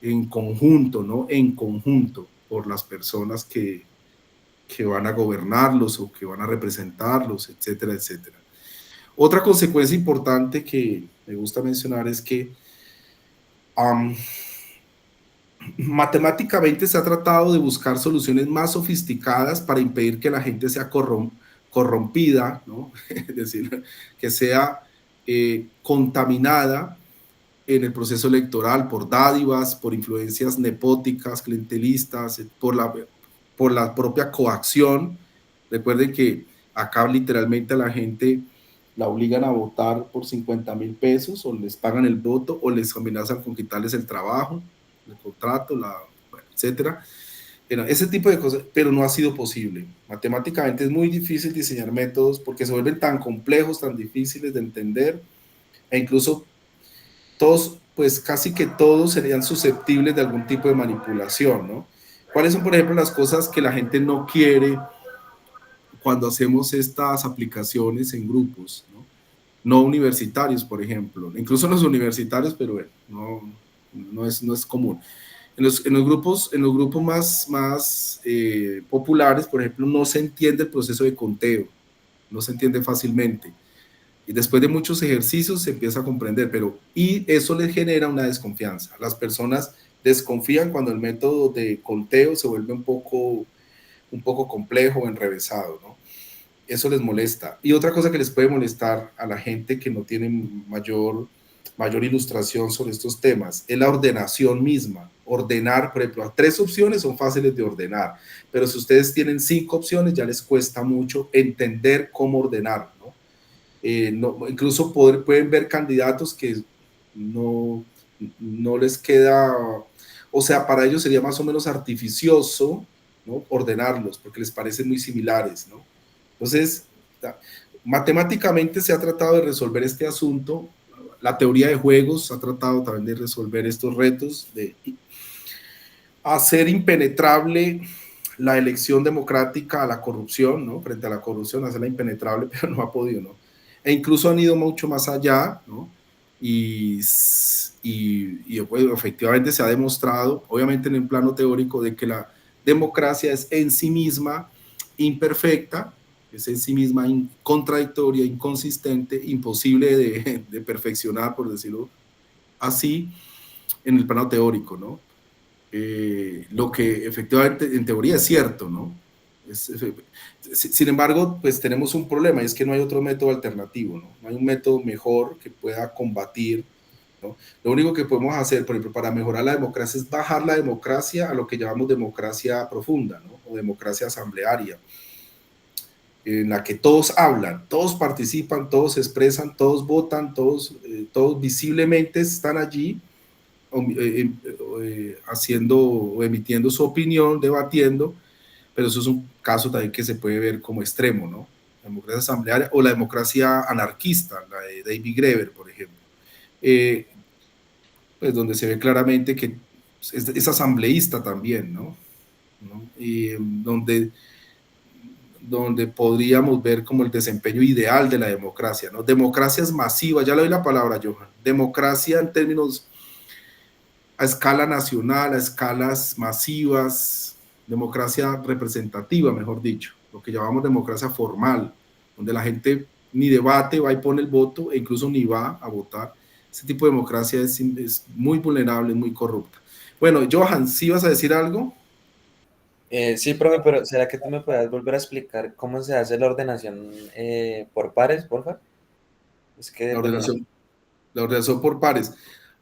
en conjunto, ¿no? En conjunto por las personas que van a gobernarlos o que van a representarlos, etcétera, etcétera. Otra consecuencia importante que me gusta mencionar es que matemáticamente se ha tratado de buscar soluciones más sofisticadas para impedir que la gente sea corrompida, ¿no? Es decir, que sea contaminada en el proceso electoral por dádivas, por influencias nepóticas, clientelistas, por la propia coacción. Recuerden que acá literalmente a la gente la obligan a votar por 50,000 pesos o les pagan el voto o les amenazan con quitarles el trabajo, el contrato, bueno, etcétera. Ese tipo de cosas, pero no ha sido posible. Matemáticamente es muy difícil diseñar métodos porque se vuelven tan complejos, tan difíciles de entender e incluso todos, pues casi que todos serían susceptibles de algún tipo de manipulación, ¿no? ¿Cuáles son, por ejemplo, las cosas que la gente no quiere cuando hacemos estas aplicaciones en grupos, ¿no? No universitarios, por ejemplo, incluso los universitarios, pero bueno, no es común. En los grupos más populares, por ejemplo, no se entiende el proceso de conteo, no se entiende fácilmente. Y después de muchos ejercicios se empieza a comprender, y eso les genera una desconfianza. Las personas desconfían cuando el método de conteo se vuelve un poco complejo o enrevesado, ¿no? Eso les molesta. Y otra cosa que les puede molestar a la gente que no tiene mayor ilustración sobre estos temas es la ordenación misma. Ordenar, por ejemplo, 3 opciones son fáciles de ordenar, pero si ustedes tienen 5 opciones ya les cuesta mucho entender cómo ordenar, ¿no? Incluso pueden ver candidatos que no, no les queda, o sea, para ellos sería más o menos artificioso, ¿no? Ordenarlos, porque les parecen muy similares, ¿no? Entonces, matemáticamente se ha tratado de resolver este asunto, la teoría de juegos ha tratado también de resolver estos retos, de hacer impenetrable la elección democrática a la corrupción, ¿no? Frente a la corrupción, hacerla impenetrable, pero no ha podido, ¿no? E incluso han ido mucho más allá, ¿no? Bueno, efectivamente se ha demostrado, obviamente en el plano teórico, de que la democracia es en sí misma imperfecta, es en sí misma contradictoria, inconsistente, imposible de perfeccionar, por decirlo así, en el plano teórico, ¿no? Lo que efectivamente en teoría es cierto, ¿no? Sin embargo, pues tenemos un problema y es que no hay otro método alternativo, ¿no? No hay un método mejor que pueda combatir, ¿no? Lo único que podemos hacer, por ejemplo, para mejorar la democracia es bajar la democracia a lo que llamamos democracia profunda, ¿no? O democracia asamblearia, en la que todos hablan, todos participan, todos se expresan, todos votan, todos visiblemente están allí haciendo o emitiendo su opinión, debatiendo, pero eso es un caso también que se puede ver como extremo, ¿no? La democracia asamblearia o la democracia anarquista, la de David Graeber, por ejemplo, pues donde se ve claramente que es asambleísta también, ¿no? Y donde podríamos ver como el desempeño ideal de la democracia, ¿no? Democracias masivas, ya le doy la palabra, Johan, democracia en términos a escala nacional, a escalas masivas, democracia representativa, mejor dicho, lo que llamamos democracia formal, donde la gente ni debate, va y pone el voto e incluso ni va a votar. Ese tipo de democracia es muy vulnerable, muy corrupta. Bueno, Johan, ¿sí vas a decir algo? Sí, profe, pero ¿será que tú me puedes volver a explicar cómo se hace la ordenación por pares, porfa? Es que de La pronto no. ordenación, la ordenación por pares.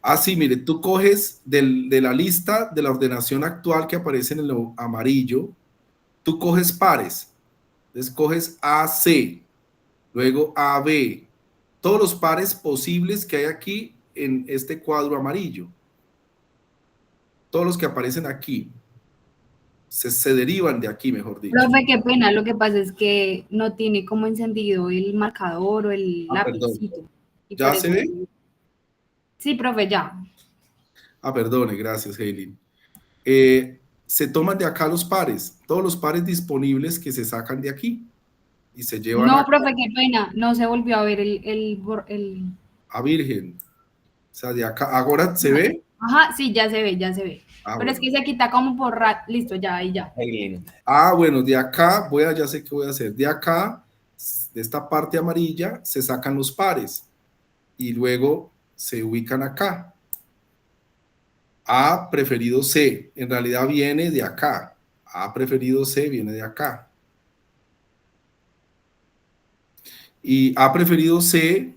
Ah, sí, mire, tú coges de la lista de la ordenación actual que aparece en el amarillo, tú coges pares. Entonces coges AC, luego AB, todos los pares posibles que hay aquí en este cuadro amarillo. Todos los que aparecen aquí se derivan de aquí, mejor dicho. Profe, qué pena, lo que pasa es que no tiene como encendido el marcador o el Ah, perdón. lapicito. Y por ¿Ya se eso. ve? Sí, profe, ya. Ah, perdone, gracias, Heilin. Se toman de acá los pares, todos los pares disponibles que se sacan de aquí y se llevan No, acá profe, qué pena. No se volvió a ver a Virgen. O sea, de acá, ¿ahora se ve? Ajá, sí, ya se ve, ya se ve. Ah, Pero es bueno. que se quita como por listo, ya, ahí ya. Eileen. Ah, bueno, de acá, ya sé qué voy a hacer. De acá, de esta parte amarilla, se sacan los pares y luego se ubican acá. A preferido C, en realidad viene de acá. A preferido C viene de acá. Y A preferido C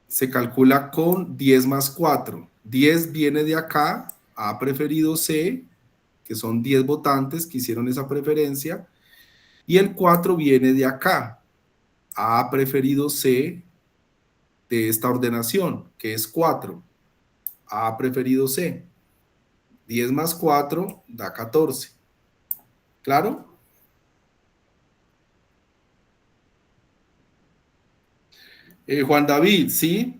se calcula con 10 más 4. 10 viene de acá, A preferido C, que son 10 votantes que hicieron esa preferencia, y el 4 viene de acá, A preferido C de esta ordenación, que es 4. A preferido C. 10 más 4 da 14. ¿Claro? Juan David, ¿sí?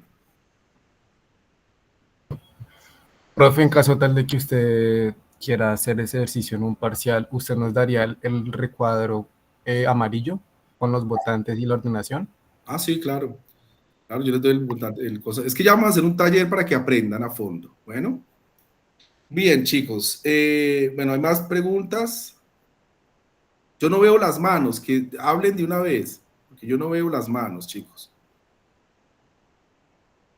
Profe, en caso tal de que usted quiera hacer ese ejercicio en un parcial, ¿usted nos daría el recuadro amarillo con los votantes y la ordenación? Ah, sí, claro. Claro, yo les doy el cosa. Es que ya vamos a hacer un taller para que aprendan a fondo. Bueno, bien, chicos. Bueno, ¿hay más preguntas? Yo no veo las manos, que hablen de una vez, porque yo no veo las manos, chicos.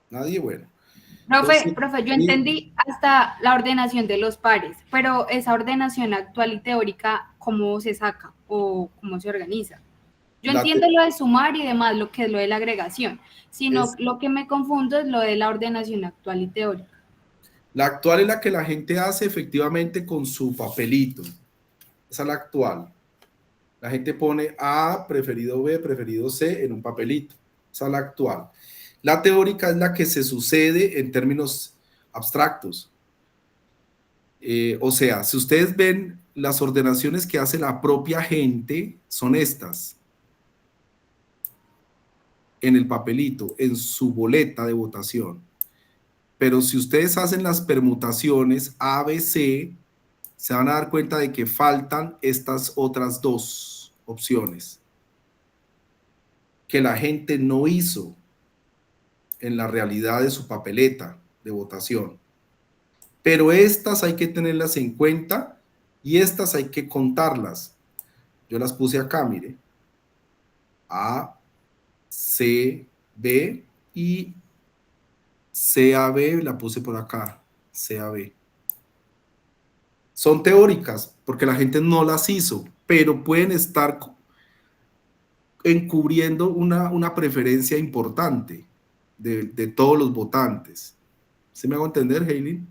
Nadie, bueno. Entonces, Profe, yo y entendí hasta la ordenación de los pares, pero esa ordenación actual y teórica, ¿cómo se saca o cómo se organiza? Yo la, entiendo lo de sumar y demás, lo que es lo de la agregación, sino es, lo que me confundo es lo de la ordenación actual y teórica. la actual es la que la gente hace efectivamente con su papelito. Esa es la actual. La gente pone A, preferido B, preferido C en un papelito. Esa es la actual. La teórica es la que se sucede en términos abstractos. O sea, si ustedes ven las ordenaciones que hace la propia gente, son estas. En el papelito, en su boleta de votación. Pero si ustedes hacen las permutaciones A, B, C, se van a dar cuenta de que faltan estas otras dos opciones que la gente no hizo en la realidad de su papeleta de votación. Pero estas hay que tenerlas en cuenta y estas hay que contarlas. Yo las puse acá, mire. A, C, B y CAB la puse por acá. CAB. Son teóricas porque la gente no las hizo, pero pueden estar encubriendo una preferencia importante de todos los votantes. ¿Sí me hago entender, Hailey?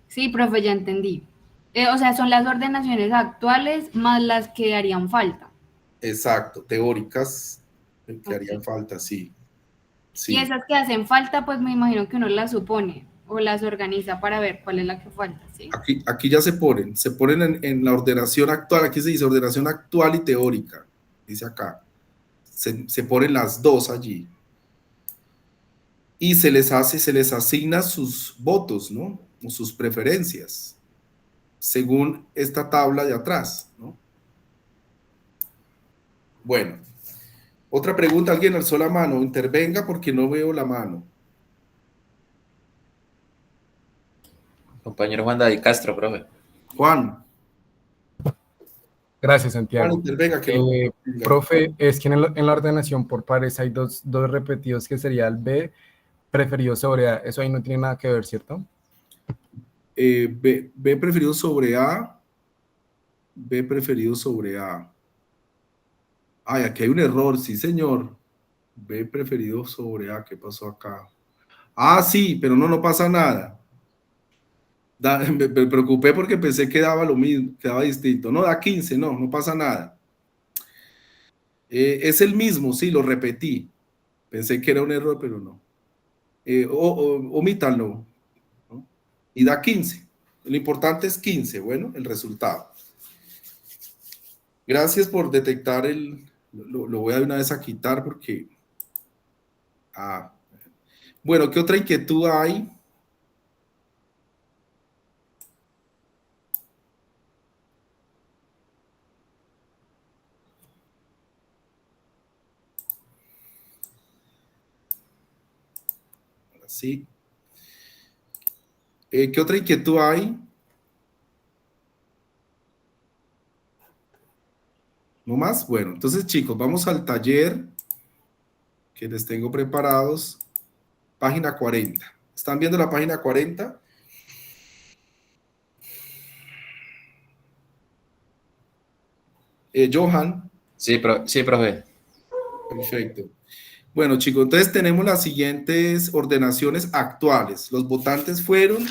Sí, profe, ya entendí. O sea, son las ordenaciones actuales más las que harían falta. Exacto, teóricas que harían Ok. falta, sí. Y Sí. esas que hacen falta, pues me imagino que uno las supone o las organiza para ver cuál es la que falta, ¿sí? Aquí ya se ponen en la ordenación actual, aquí se dice ordenación actual y teórica, dice acá. Se ponen las dos allí. Y se les asigna sus votos, ¿no? O sus preferencias, según esta tabla de atrás, ¿no? Bueno, otra pregunta, alguien alzó la mano, intervenga porque no veo la mano. Compañero Juan David Castro, profe. Juan, Gracias, Juan, Santiago. intervenga que no. Profe, es que en la ordenación por pares hay dos repetidos que sería el B preferido sobre A. Eso ahí no tiene nada que ver, ¿cierto? B preferido sobre A, B preferido sobre A. Ay, aquí hay un error, sí, señor. B preferido sobre A. ¿Qué pasó acá? Ah, sí, pero no pasa nada. Me preocupé porque pensé que daba lo mismo, que daba distinto. No, da 15, no pasa nada. Es el mismo, sí, lo repetí. Pensé que era un error, pero no. Omítanlo, ¿no? Y da 15. Lo importante es 15, bueno, el resultado. Gracias por detectar lo voy a de una vez a quitar porque... Ah. Bueno, ¿qué otra inquietud hay? Sí. ¿Qué otra inquietud hay? ¿No más? Bueno, entonces chicos, vamos al taller que les tengo preparados. Página 40. ¿Están viendo la página 40? Johan. Sí, profe. Perfecto. Bueno, chicos, entonces tenemos las siguientes ordenaciones actuales. Los votantes fueron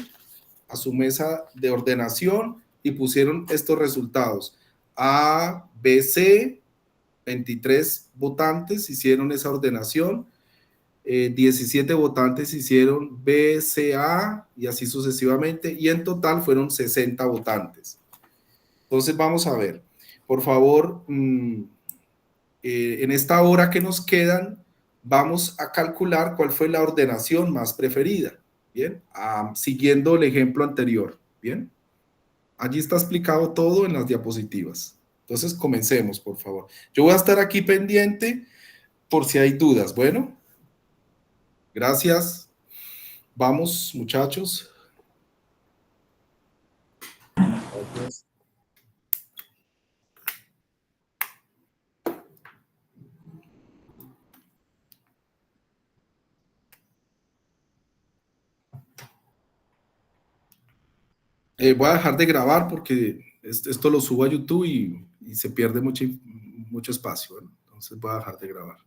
a su mesa de ordenación y pusieron estos resultados. A, B, C, 23 votantes hicieron esa ordenación, 17 votantes hicieron B, C, A y así sucesivamente, y en total fueron 60 votantes. Entonces vamos a ver, por favor, en esta hora que nos quedan, vamos a calcular cuál fue la ordenación más preferida, ¿bien? Siguiendo el ejemplo anterior, ¿bien? Allí está explicado todo en las diapositivas. Entonces, comencemos, por favor. Yo voy a estar aquí pendiente por si hay dudas. Bueno, gracias. Vamos, muchachos. Gracias. Voy a dejar de grabar porque esto lo subo a YouTube y se pierde mucho espacio. Bueno, entonces voy a dejar de grabar.